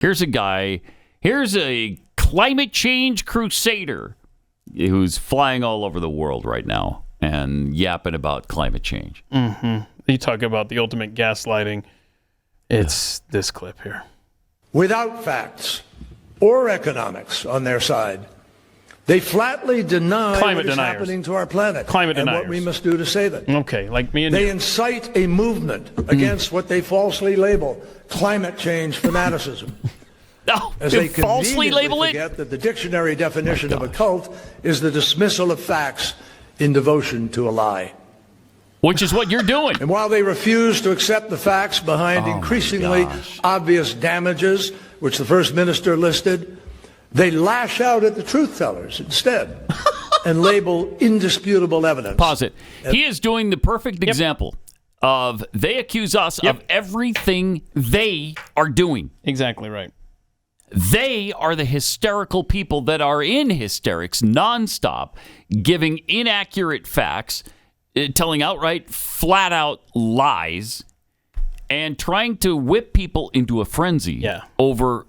Here's a climate change crusader who's flying all over the world right now and yapping about climate change. Mm-hmm. You talk about the ultimate gaslighting. It's this clip here. Without facts or economics on their side, they flatly deny what is happening to our planet and what we must do to save it. Okay, like me and They you. incite a movement against what they falsely label climate change fanaticism. No, as they falsely label it? Forget that the dictionary definition of a cult is the dismissal of facts in devotion to a lie. Which is what you're doing. And while they refuse to accept the facts behind increasingly obvious damages, which the First Minister listed, they lash out at the truth tellers instead and label indisputable evidence. Pause it. He is doing the perfect example of they accuse us of everything they are doing. Exactly right. They are the hysterical people that are in hysterics nonstop, giving inaccurate facts, telling outright, flat-out lies, and trying to whip people into a frenzy over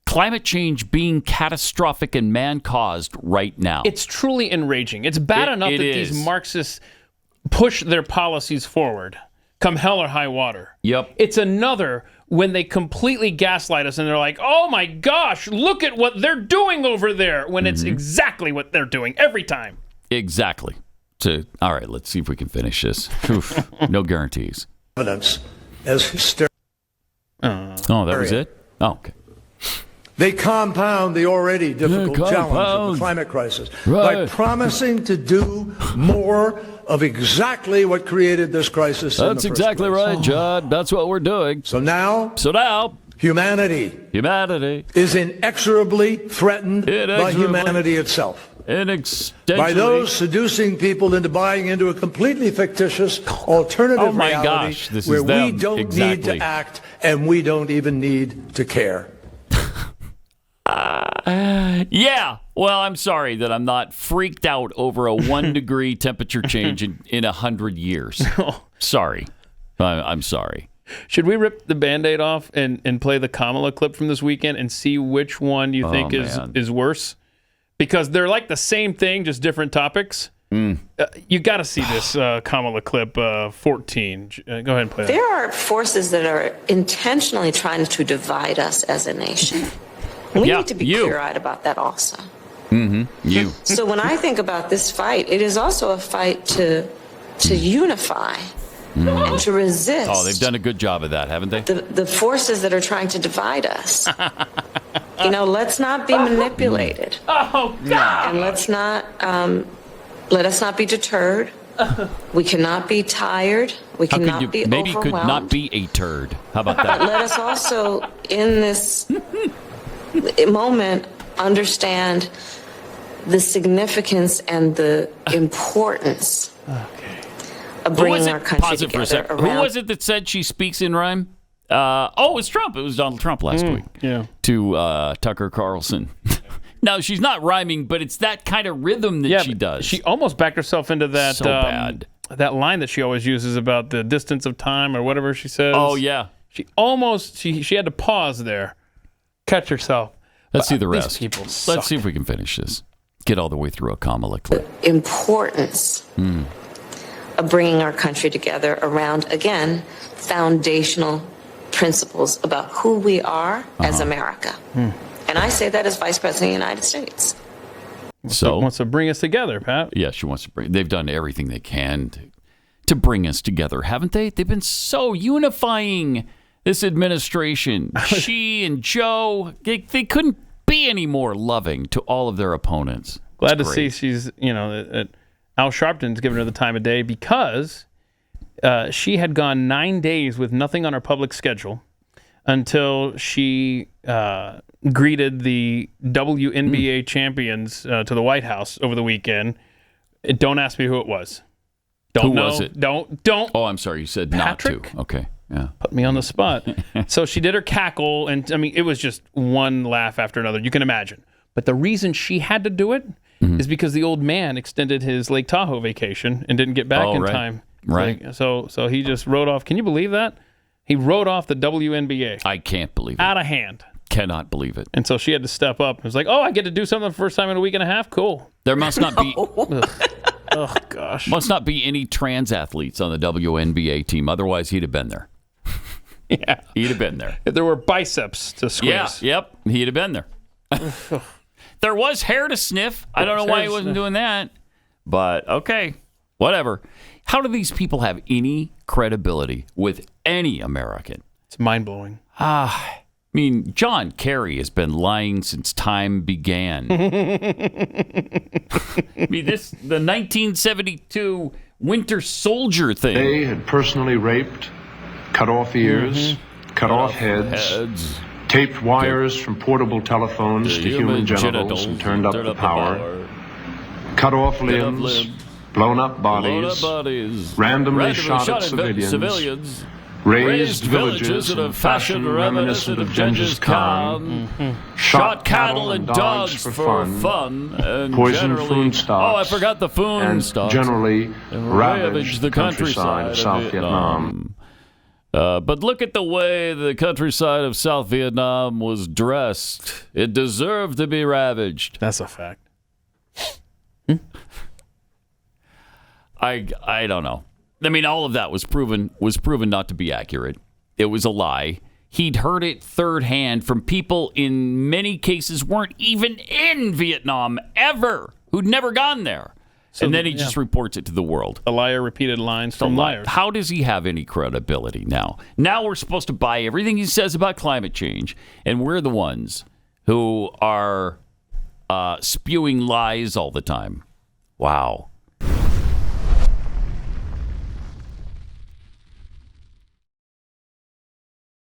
climate change being catastrophic and man-caused right now. It's truly enraging. It's bad enough that these Marxists push their policies forward, come hell or high water. Yep. It's another when they completely gaslight us and they're like, oh my gosh, look at what they're doing over there, when it's exactly what they're doing every time. Exactly. All right, let's see if we can finish this. Oof, no guarantees. Evidence as hysteria. Oh, that was it? Oh, okay. They compound the already difficult challenge of the climate crisis by promising to do more of exactly what created this crisis. That's exactly right, Judd. That's what we're doing. So now, humanity is inexorably threatened by humanity itself. By those seducing people into buying into a completely fictitious alternative reality where we don't need to act and we don't even need to care. Yeah, well, I'm sorry that I'm not freaked out over a 1 degree temperature change in 100 years. Sorry. I'm sorry. Should we rip the Band-Aid off and play the Kamala clip from this weekend and see which one you think is worse? Because they're like the same thing, just different topics. You got to see this Kamala clip 14. Go ahead and play that. There are forces that are intentionally trying to divide us as a nation. We need to be clear-eyed about that also. You. So when I think about this fight, it is also a fight to unify and to resist. Oh, they've done a good job of that, haven't they? The forces that are trying to divide us. Let's not be manipulated. Oh, God! And let us not be deterred. We cannot be tired. We cannot be maybe overwhelmed. Could not be a turd. How about that? Let us also, in this moment, understand the significance and the importance of bringing our country together. Who was it that said she speaks in rhyme? It was Trump. It was Donald Trump last week. To Tucker Carlson. Now, she's not rhyming, but it's that kind of rhythm that she does. She almost backed herself into that bad. That line that she always uses about the distance of time or whatever she says. Oh, yeah. She almost, she had to pause there. Catch herself. Let's see the rest. These people suck. Let's see if we can finish this. Get all the way through a Kamala clip. Importance of bringing our country together around, again, foundational principles about who we are as America. And I say that as Vice President of the United States. So wants to bring us together, Pat. Yeah, she wants to bring. They've done everything they can to bring us together, haven't they? They've been so unifying. This administration, she and Joe, they couldn't be any more loving to all of their opponents. Glad to see she's, Al Sharpton's given her the time of day because she had gone 9 days with nothing on her public schedule until she greeted the WNBA champions to the White House over the weekend. Don't ask me who it was. Don't know. Who was it? Don't. Oh, I'm sorry. You said Patrick? Not to. Okay. Yeah. Put me on the spot. So she did her cackle, and it was just one laugh after another. You can imagine. But the reason she had to do it is because the old man extended his Lake Tahoe vacation and didn't get back in time. Right. So he just wrote off. Can you believe that? He wrote off the WNBA. I can't believe it. Out of hand. Cannot believe it. And so she had to step up. It was like, oh, I get to do something the first time in a week and a half? Cool. There must not be... Oh, gosh. Must not be any trans athletes on the WNBA team. Otherwise, he'd have been there. Yeah. He'd have been there. If there were biceps to squeeze. Yeah, yep. He'd have been there. There was hair to sniff. I don't know why he wasn't doing that. But, okay. Whatever. How do these people have any credibility with any American? It's mind-blowing. I mean, John Kerry has been lying since time began. I mean, the 1972 Winter Soldier thing. They had personally raped, cut off ears, cut off heads, taped wires from portable telephones to human genitals and turned up the power, cut off limbs, blown up bodies, randomly shot at civilians, razed villages in a fashion reminiscent of Genghis Khan, shot cattle and dogs for fun, and poisoned food stocks. Oh, I forgot the food stocks. Generally ravaged the countryside of South Vietnam. But look at the way the countryside of South Vietnam was dressed. It deserved to be ravaged. That's a fact. I don't know. I mean, all of that was proven not to be accurate. It was a lie. He'd heard it third hand from people in many cases weren't even in Vietnam ever, who'd never gone there. And then he just reports it to the world. A liar repeated lines from liars. How does he have any credibility now? Now we're supposed to buy everything he says about climate change, and we're the ones who are spewing lies all the time. Wow.